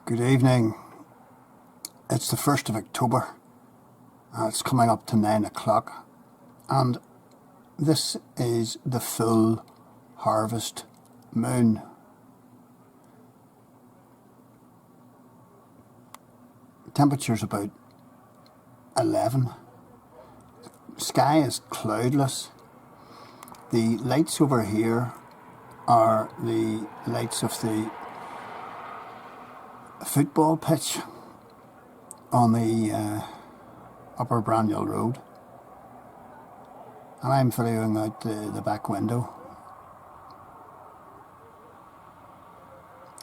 Good evening. It's the 1st of October. It's coming up to 9 o'clock, and this is the full harvest moon. Temperature's about 11. Sky is cloudless. The lights over here are the lights of the football pitch on the Upper Braniel Road, and I'm following out the back window,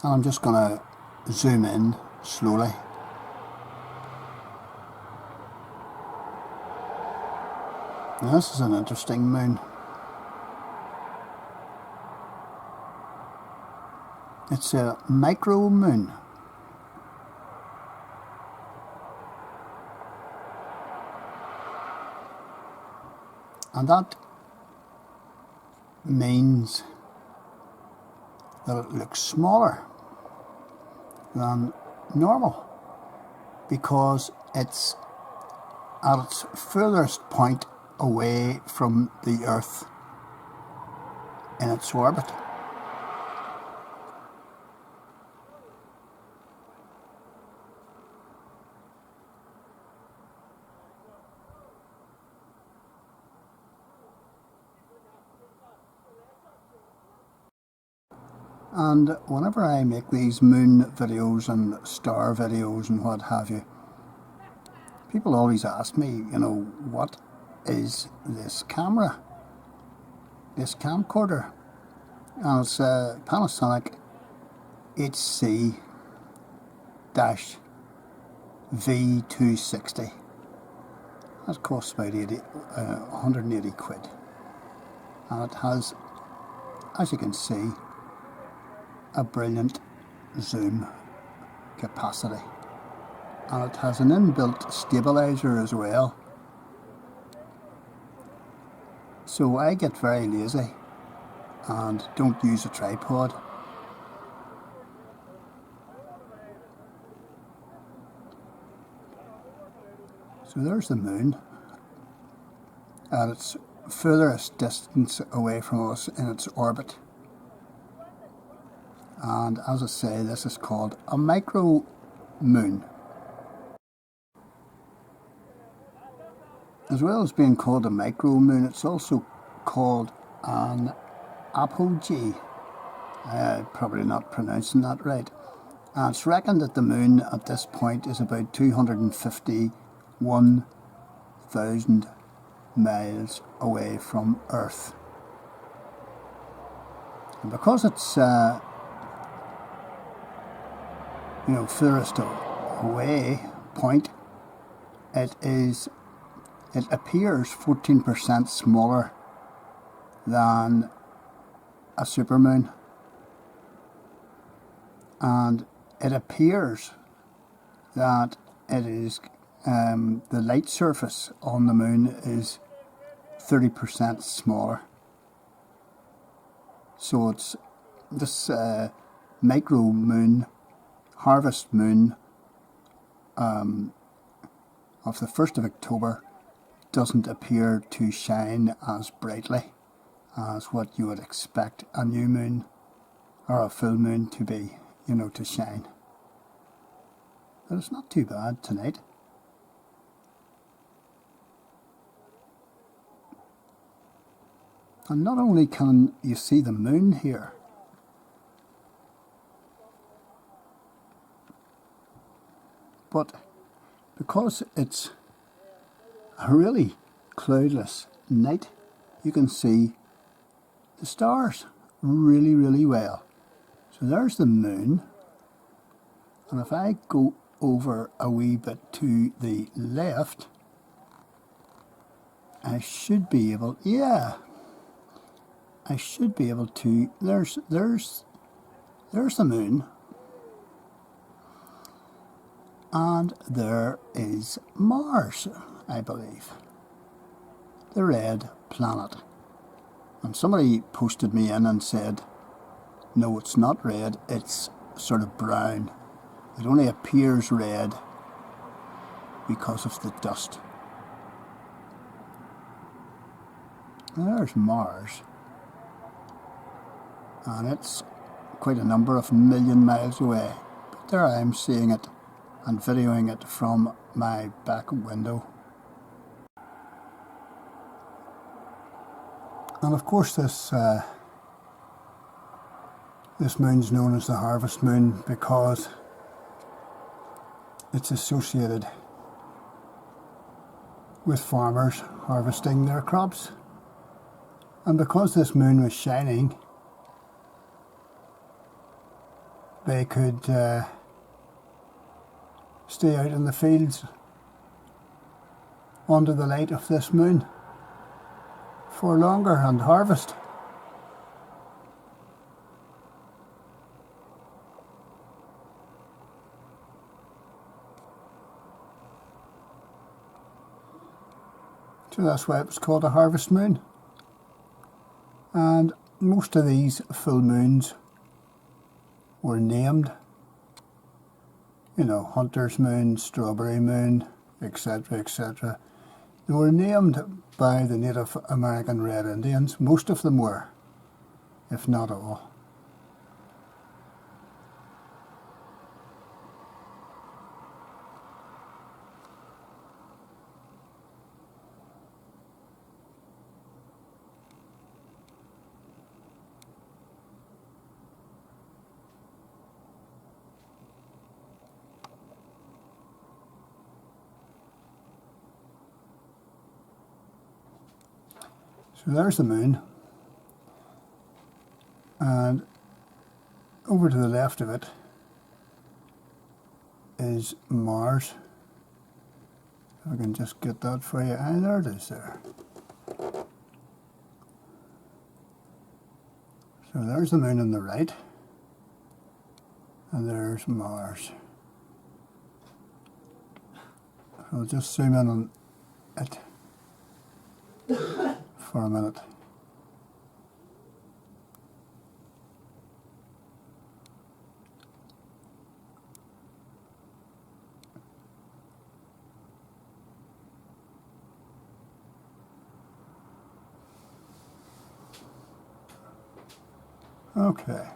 and I'm just going to zoom in slowly. Now, this is an interesting moon. It's a micro moon. And that means that it looks smaller than normal because it's at its furthest point away from the Earth in its orbit. And whenever I make these moon videos and star videos and what have you, people always ask me, what is this camera, this camcorder? And it's a Panasonic HC-V260. That costs about 180 quid. And it has, as you can see, a brilliant zoom capacity, and it has an inbuilt stabilizer as well. So I get very lazy and don't use a tripod. So there's the moon at its furthest distance away from us in its orbit. And as I say, this is called a micro moon. As well as being called a micro moon, it's also called an apogee. Probably not pronouncing that right. And it's reckoned that the moon at this point is about 251,000 miles away from Earth. And because it's furthest away point, it appears 14% smaller than a supermoon, and it appears that it is the light surface on the moon is 30% smaller. So it's this micro moon, harvest moon of the 1st of October doesn't appear to shine as brightly as what you would expect a new moon or a full moon to be, to shine. But it's not too bad tonight. And not only can you see the moon here, but because it's a really cloudless night, you can see the stars really, really well. So there's the moon, and if I go over a wee bit to the left, I should be able, to, there's the moon. And there is Mars, I believe, the red planet. And somebody posted me in and said, no, it's not red, it's sort of brown. It only appears red because of the dust. And there's Mars, and it's quite a number of million miles away. But there I am seeing it and videoing it from my back window. And of course this moon's known as the harvest moon because it's associated with farmers harvesting their crops. And because this moon was shining, they could stay out in the fields under the light of this moon for longer and harvest. So that's why it was called a harvest moon. And most of these full moons were named, you know, Hunter's Moon, Strawberry Moon, etc., etc. They were named by the Native American Red Indians. Most of them were, if not all. So there's the moon, and over to the left of it is Mars. If I can just get that for you. And there it is there. So there's the moon on the right, and there's Mars. I'll just zoom in on it for a minute. Okay.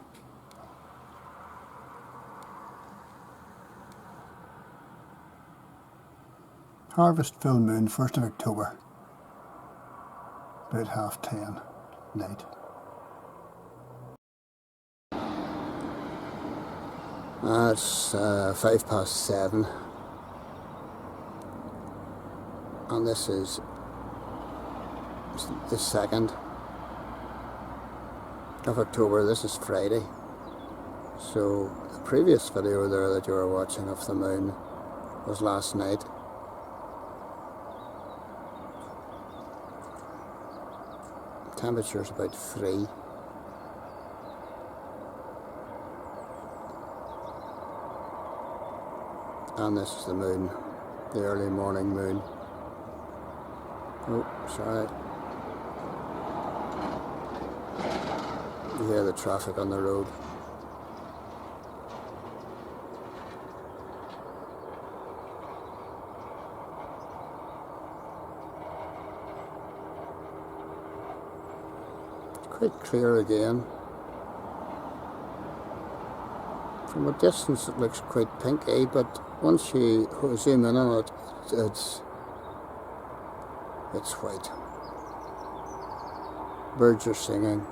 Harvest full moon, 1st of October, about 10:30 night. It's 7:05, and this is the 2nd of October. This is Friday. So the previous video there that you were watching of the moon was last night. Temperature's about 3. And this is the moon, the early morning moon. Oh, sorry. You hear the traffic on the road. Quite clear again. From a distance it looks quite pinky, but once you zoom in on it, it's white. Birds are singing.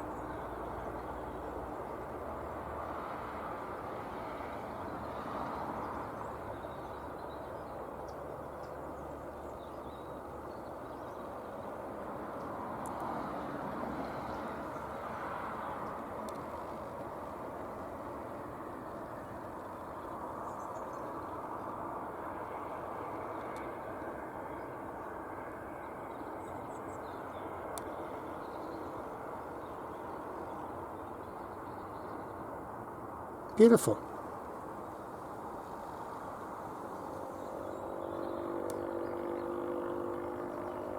Beautiful.